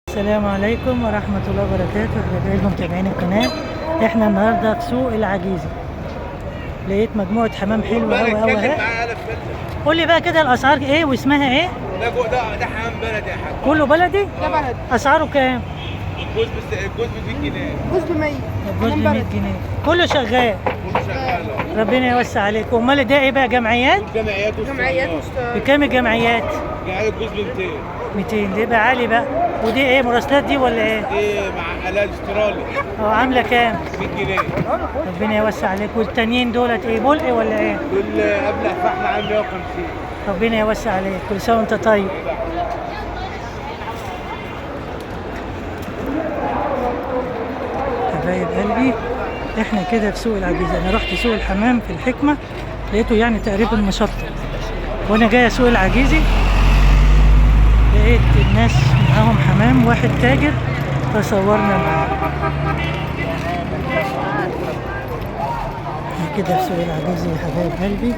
السلام عليكم ورحمة الله وبركاته، حبايبي متابعين القناة. احنا النهارده في سوق العجيزي، لقيت مجموعة حمام حلوة أوي أوي اهي. قول لي بقى كده الأسعار ايه واسمها ايه؟ ده حمام بلدي يا حاج. كله بلدي؟ ده بلدي. أسعاره كام؟ الجوز ب 100 جنيه. جوز ب 100. الجوز ب 100 جنيه، كله شغال. كله شغال. ربنا يوسع عليك. أمال ده ايه بقى، جمعيات؟ جمعيات بكام الجمعيات؟ جمعيات الجوز ب 200. 200 دي بقى عالي بقى. ودي ايه، مراسلات دي ولا ايه؟ دي مع حلال استرالي عاملة كام؟ 100 جنيه. ربنا يوسع عليك. والتانيين دولت ايه، بلق ولا ايه؟ دول قبل فحم عام 150. ربنا يوسع عليك، كل سنة وانت طيب. حبايب قلبي، احنا كده في سوق العجيزة. انا رحت سوق الحمام في الحكمة، لقيته يعني تقريبا مشطب، وانا جاية سوق العجيزي لقيت الناس معاهم حمام، واحد تاجر فصورنا معاه. احنا كده في سوق العجيزي يا حبايب قلبي.